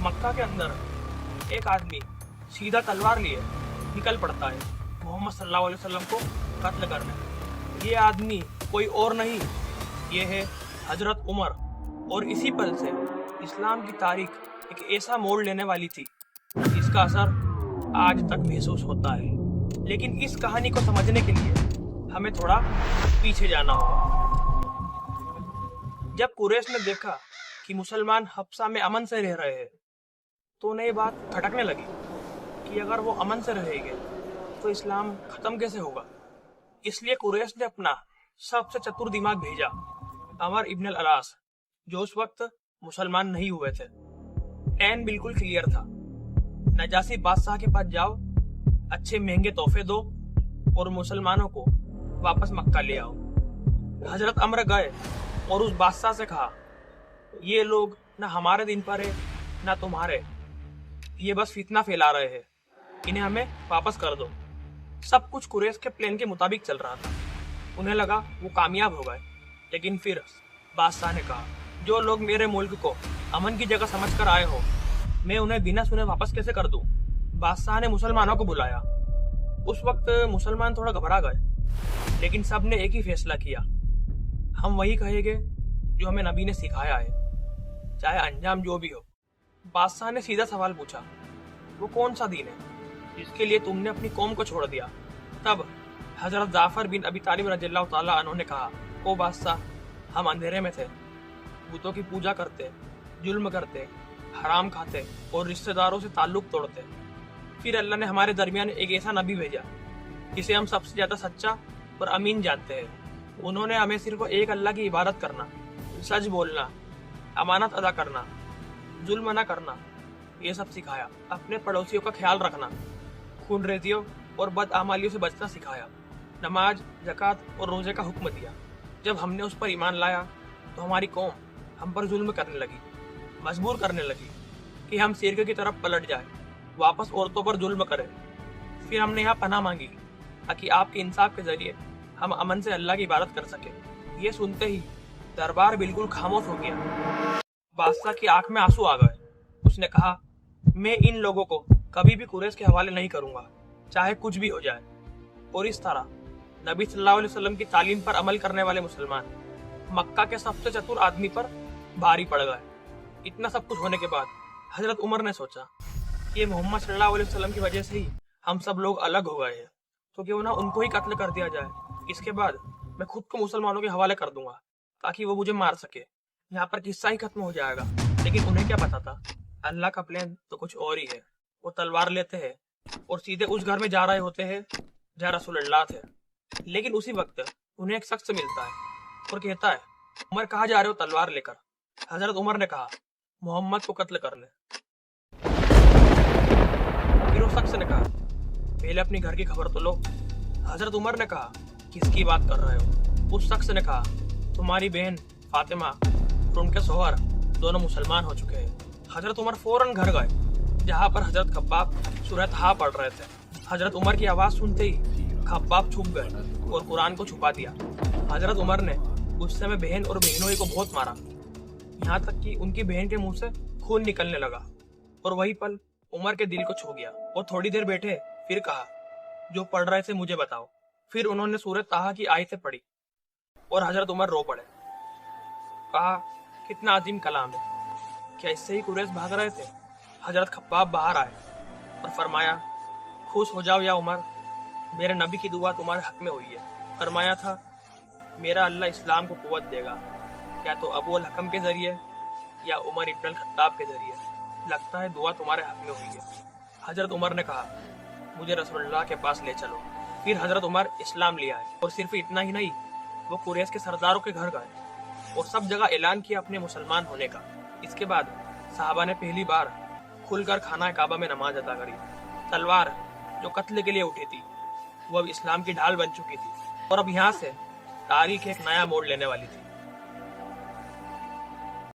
मक्का के अंदर एक आदमी सीधा तलवार लिए निकल पड़ता है मोहम्मद सल्लल्लाहु अलैहि वसल्लम को कत्ल करने। ये आदमी कोई और नहीं, ये है हजरत उमर। और इसी पल से इस्लाम की तारीख एक ऐसा मोड़ लेने वाली थी जिसका असर आज तक महसूस होता है। लेकिन इस कहानी को समझने के लिए हमें थोड़ा पीछे जाना होगा। जब कुरैश ने देखा कि मुसलमान हफ्सा में अमन से रह रहे हैं तो उन्हें ये बात खटकने लगी कि अगर वो अमन से रहेंगे तो इस्लाम खत्म कैसे होगा। इसलिए कुरैश ने अपना सबसे चतुर दिमाग भेजा, अमर इब्न अल-आस, जो उस वक्त मुसलमान नहीं हुए थे। प्लान बिल्कुल क्लियर था, नजासी बादशाह के पास जाओ, अच्छे महंगे तोहफे दो और मुसलमानों को वापस मक्का ले आओ। हजरत अमर गए और उस बादशाह से कहा, ये लोग न हमारे दिन पर है न तुम्हारे, ये बस फितना फैला रहे हैं, इन्हें हमें वापस कर दो। सब कुछ कुरैश के प्लान के मुताबिक चल रहा था। उन्हें लगा वो कामयाब हो गए। लेकिन फिर बादशाह ने कहा, जो लोग मेरे मुल्क को अमन की जगह समझकर आए हो, मैं उन्हें बिना सुने वापस कैसे कर दूं? बादशाह ने मुसलमानों को बुलाया। उस वक्त मुसलमान थोड़ा घबरा गए, लेकिन सब ने एक ही फैसला किया, हम वही कहेंगे जो हमें नबी ने सिखाया है, चाहे अंजाम जो भी हो। बादशाह ने सीधा सवाल पूछा, वो कौन सा दीन है जिसके लिए तुमने अपनी कौम को छोड़ दिया? तब हजरत जाफर बिन अबी तालिब रज़ियल्लाहु ताला अन्हु ने कहा, ओ बादशाह, हम अंधेरे में थे, बुतों की पूजा करते, जुल्म करते, हराम खाते और रिश्तेदारों से ताल्लुक तोड़ते। फिर अल्लाह ने हमारे दरमियान एक ऐसा नबी भेजा जिसे हम सबसे ज्यादा सच्चा और अमीन जानते हैं। उन्होंने हमें सिर्फ एक अल्लाह की इबादत करना, सच बोलना, अमानत अदा करना, जुल्म न करना, ये सब सिखाया। अपने पड़ोसियों का ख्याल रखना, खून रेतियों और बदआमालियों से बचना सिखाया। नमाज, ज़कात और रोजे का हुक्म दिया। जब हमने उस पर ईमान लाया तो हमारी कौम हम पर जुल्म करने लगी, मजबूर करने लगी कि हम सिरके की तरफ पलट जाए, वापस औरतों पर जुल्म करें। फिर हमने यहाँ पनाह मांगी ताकि आपके इंसाफ के जरिए हम अमन से अल्लाह की इबादत कर सके। ये सुनते ही दरबार बिल्कुल खामोश हो गया। बादशाह की आंख में आंसू आ गए। उसने कहा, मैं इन लोगों को कभी भी कुरैश के हवाले नहीं करूंगा, चाहे कुछ भी हो जाए। और इस तरह नबी सल्लल्लाहु अलैहि वसल्लम की तालीम पर अमल करने वाले मुसलमान मक्का के सबसे चतुर आदमी पर भारी पड़ गए। इतना सब कुछ होने के बाद हजरत उमर ने सोचा कि मोहम्मद सल्लल्लाहु अलैहि वसल्लम की वजह से ही हम सब लोग अलग हो गए हैं, तो क्यों ना उनको ही कत्ल कर दिया जाए। इसके बाद मैं खुद को मुसलमानों के हवाले कर दूंगा ताकि वो मुझे मार सके। यहाँ पर किस्सा ही खत्म हो जाएगा। लेकिन उन्हें क्या पता था, अल्लाह का प्लान तो कुछ और ही है। वो तलवार लेते हैं और सीधे उस घर में जा रहे होते हैं जहाँ रसूलुल्लाह थे। लेकिन उसी वक्त उन्हें एक शख्स मिलता है और कहता है, उमर कहाँ जा रहे हो तलवार लेकर? हजरत उमर ने कहा, मोहम्मद को कत्ल करने। फिर उस शख्स ने कहा, पहले अपनी घर की खबर तो लो। हजरत उमर ने कहा, किसकी बात कर रहे हो? उस शख्स ने कहा, तुम्हारी बहन फातिमा और उनके शोहर दोनों मुसलमान हो चुके हैं। हजरत उमर फौरन घर गए जहाँ पर हजरत खब्बाब सूरह तहा पढ़ रहे थे। हजरत उमर की आवाज़ सुनते ही खब्बाब छुप गए और कुरान को छुपा दिया। हजरत उमर ने गुस्से में बहन और बहनोई को बहुत मारा, यहाँ तक कि उनकी बहन के मुंह से खून निकलने लगा। और वही पल उमर के दिल को छू गया। और थोड़ी देर बैठे, फिर कहा, जो पढ़ रहे थे मुझे बताओ। फिर उन्होंने सूरह तहा की आयतें पढ़ी और हजरत उमर रो पड़े। कहा, कितना अजीम कलाम है, क्या इससे ही कुरैश भाग रहे थे? हजरत खब्बाब बाहर आए और फरमाया, खुश हो जाओ या उमर, मेरे नबी की दुआ तुम्हारे हक में हुई है। फरमाया था, मेरा अल्लाह इस्लाम को कुव्वत देगा, या तो अबू अल हकम के जरिए या उमर इब्न अल खत्ताब के जरिए। लगता है दुआ तुम्हारे हक में हुई है। हजरत उमर ने कहा, मुझे रसूलुल्लाह के पास ले चलो। फिर हजरत उमर इस्लाम ले आए। और सिर्फ इतना ही नहीं, वो कुरैश के सरदारों के घर गए और सब जगह ऐलान किया अपने मुसलमान होने का। इसके बाद सहाबा ने पहली बार खुलकर खाना काबा में नमाज अदा करी। तलवार जो कत्ल के लिए उठी थी वो अब इस्लाम की ढाल बन चुकी थी और अब यहाँ से तारीख एक नया मोड़ लेने वाली थी।